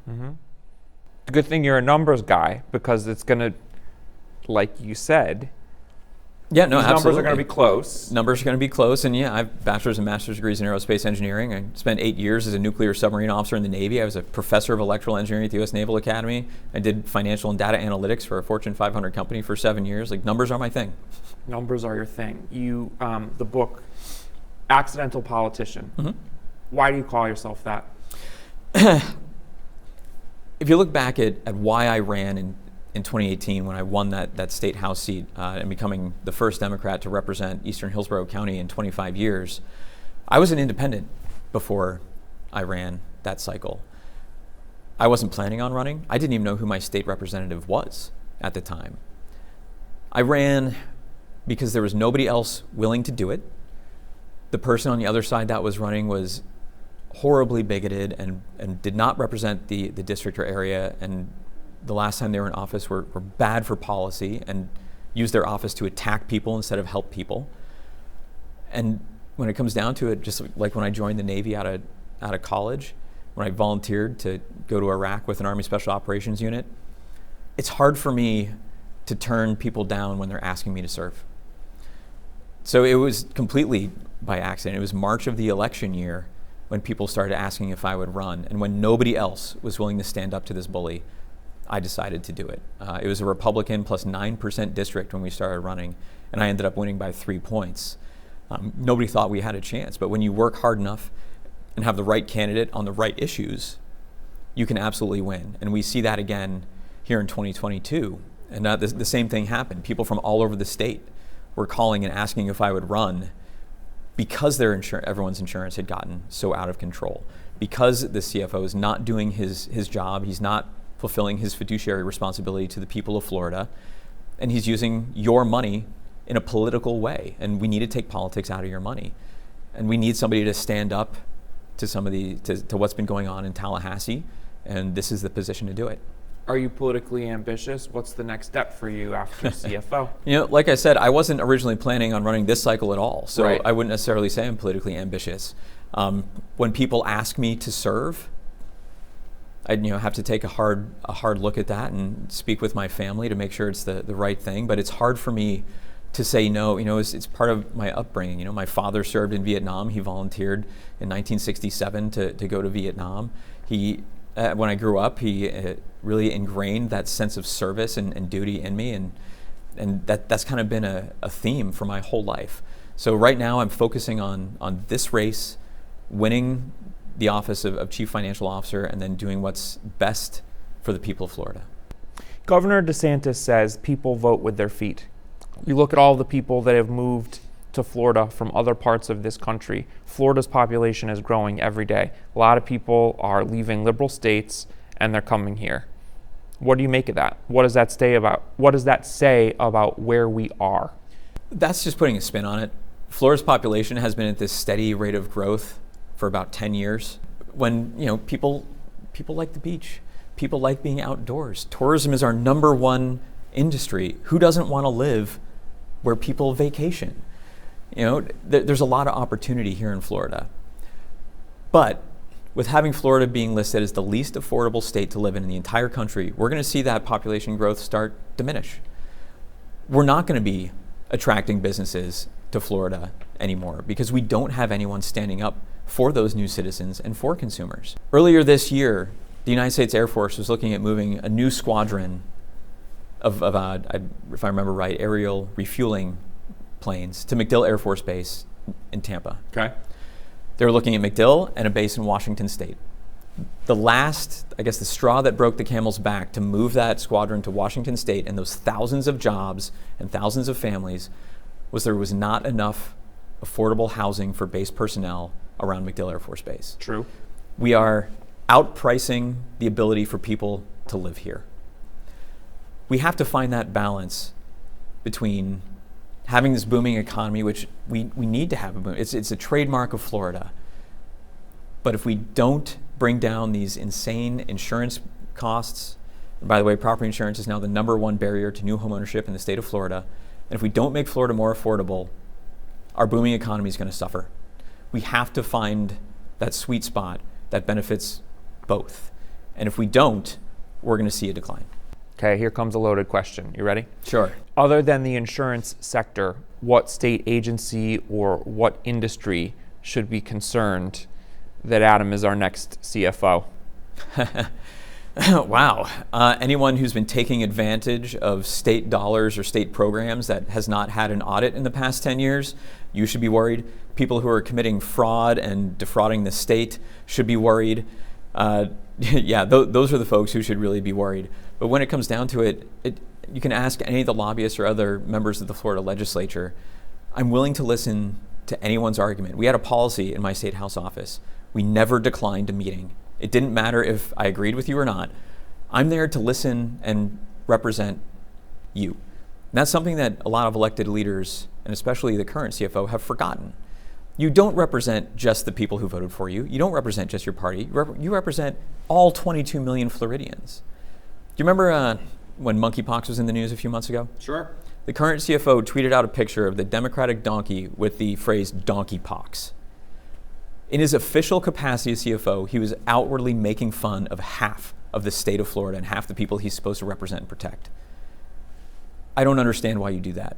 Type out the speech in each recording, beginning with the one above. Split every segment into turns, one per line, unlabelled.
Good thing you're a numbers guy, because it's going to, like you said,
Yeah, no,
these
absolutely.
numbers are going to be close.
Numbers are going to be close, and yeah, I have bachelor's and master's degrees in aerospace engineering. I spent 8 years as a nuclear submarine officer in the Navy. I was a professor of electrical engineering at the U.S. Naval Academy. I did financial and data analytics for a Fortune 500 company for 7 years. Like, numbers are my thing.
Numbers are your thing. You, the book, Accidental Politician. Why do you call yourself that?
If you look back at why I ran in 2018 when I won that state house seat and becoming the first Democrat to represent Eastern Hillsborough County in 25 years, I was an independent before I ran that cycle. I wasn't planning on running. I didn't even know who my state representative was at the time. I ran because there was nobody else willing to do it. The person on the other side that was running was horribly bigoted and did not represent the district or area, and the last time they were in office were bad for policy and used their office to attack people instead of help people. And when it comes down to it, just like when I joined the Navy out of college, when I volunteered to go to Iraq with an Army Special Operations Unit, it's hard for me to turn people down when they're asking me to serve. So it was completely by accident. It was March of the election year when people started asking if I would run, and when nobody else was willing to stand up to this bully, I decided to do it. It was a Republican plus 9% district when we started running, and I ended up winning by 3 points. Nobody thought we had a chance, but when you work hard enough and have the right candidate on the right issues, you can absolutely win. And we see that again here in 2022. And the same thing happened. People from all over the state were calling and asking if I would run because everyone's insurance had gotten so out of control. Because the CFO is not doing his job, he's not fulfilling his fiduciary responsibility to the people of Florida, and he's using your money in a political way. And we need to take politics out of your money. And we need somebody to stand up to to what's been going on in Tallahassee, and this is the position to do it.
Are you politically ambitious? What's the next step for you after CFO?
Like I said, I wasn't originally planning on running this cycle at all, so
Right.
I wouldn't necessarily say I'm politically ambitious. When people ask me to serve, I have to take a hard look at that and speak with my family to make sure it's the right thing. But it's hard for me to say no. It's part of my upbringing. My father served in Vietnam. He volunteered in 1967 to go to Vietnam. When I grew up, he really ingrained that sense of service and duty in me, and that's kind of been a theme for my whole life. So right now I'm focusing on this race, winning the office of Chief Financial Officer, and then doing what's best for the people of Florida.
Governor DeSantis says people vote with their feet. You look at all the people that have moved to Florida from other parts of this country. Florida's population is growing every day. A lot of people are leaving liberal states and they're coming here. What do you make of that? What does that say about where we are?
That's just putting a spin on it. Florida's population has been at this steady rate of growth for about 10 years. When people like the beach, people like being outdoors. Tourism is our number one industry. Who doesn't want to live where people vacation? There's a lot of opportunity here in Florida. But with having Florida being listed as the least affordable state to live in the entire country, we're going to see that population growth start diminish. We're not going to be attracting businesses to Florida anymore because we don't have anyone standing up for those new citizens and for consumers. Earlier this year, the United States Air Force was looking at moving a new squadron of if I remember right, aerial refueling planes to MacDill Air Force Base in Tampa.
Okay.
They were looking at MacDill and a base in Washington State. The straw that broke the camel's back to move that squadron to Washington State and those thousands of jobs and thousands of families was there was not enough affordable housing for base personnel around MacDill Air Force Base.
True.
We are outpricing the ability for people to live here. We have to find that balance between having this booming economy, which we need to have a boom. It's a trademark of Florida. But if we don't bring down these insane insurance costs, and by the way, property insurance is now the number one barrier to new homeownership in the state of Florida, and if we don't make Florida more affordable, our booming economy is going to suffer. We have to find that sweet spot that benefits both. And if we don't, we're going to see a decline.
Okay, here comes a loaded question. You ready?
Sure.
Other than the insurance sector, what state agency or what industry should be concerned that Adam is our next CFO?
Wow. Anyone who's been taking advantage of state dollars or state programs that has not had an audit in the past 10 years, you should be worried. People who are committing fraud and defrauding the state should be worried. Those are the folks who should really be worried. But when it comes down to it, you can ask any of the lobbyists or other members of the Florida legislature. I'm willing to listen to anyone's argument. We had a policy in my state house office. We never declined a meeting. It didn't matter if I agreed with you or not. I'm there to listen and represent you. And that's something that a lot of elected leaders, and especially the current CFO, have forgotten. You don't represent just the people who voted for you. You don't represent just your party. You represent all 22 million Floridians. Do you remember when monkeypox was in the news a few months ago?
Sure.
The current CFO tweeted out a picture of the Democratic donkey with the phrase donkeypox. In his official capacity as CFO, he was outwardly making fun of half of the state of Florida and half the people he's supposed to represent and protect. I don't understand why you do that.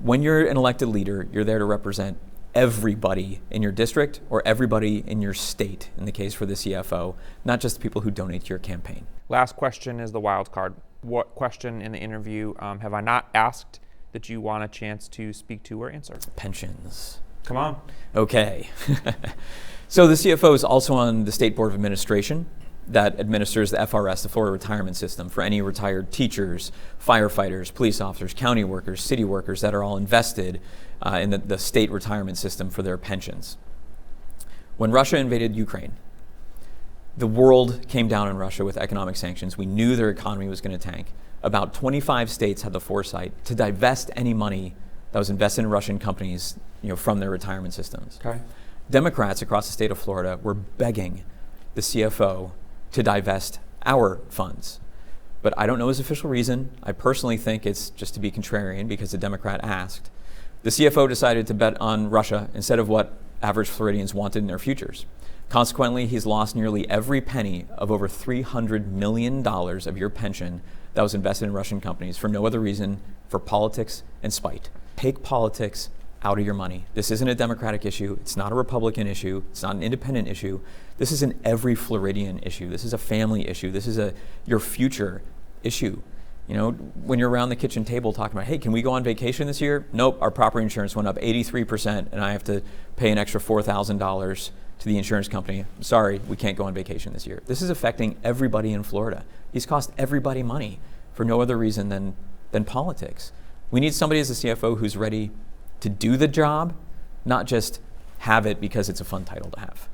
When you're an elected leader, you're there to represent everybody in your district or everybody in your state, in the case for the CFO, not just the people who donate to your campaign.
Last question is the wild card. What question in the interview have I not asked that you want a chance to speak to or answer?
Pensions.
Come on.
Okay. So the CFO is also on the State Board of Administration that administers the FRS, the Florida Retirement System, for any retired teachers, firefighters, police officers, county workers, city workers that are all invested in the state retirement system for their pensions. When Russia invaded Ukraine, the world came down on Russia with economic sanctions. We knew their economy was going to tank. About 25 states had the foresight to divest any money that was invested in Russian companies, from their retirement systems.
Okay.
Democrats across the state of Florida were begging the CFO to divest our funds. But I don't know his official reason. I personally think it's just to be contrarian because the Democrat asked. The CFO decided to bet on Russia instead of what average Floridians wanted in their futures. Consequently, he's lost nearly every penny of over $300 million of your pension that was invested in Russian companies for no other reason, for politics and spite. Take politics out of your money. This isn't a Democratic issue. It's not a Republican issue. It's not an independent issue. This is an every Floridian issue. This is a family issue. This is your future issue. When you're around the kitchen table talking about, hey, can we go on vacation this year? Nope, our property insurance went up 83% and I have to pay an extra $4,000 to the insurance company. I'm sorry, we can't go on vacation this year. This is affecting everybody in Florida. These cost everybody money for no other reason than politics. We need somebody as a CFO who's ready to do the job, not just have it because it's a fun title to have.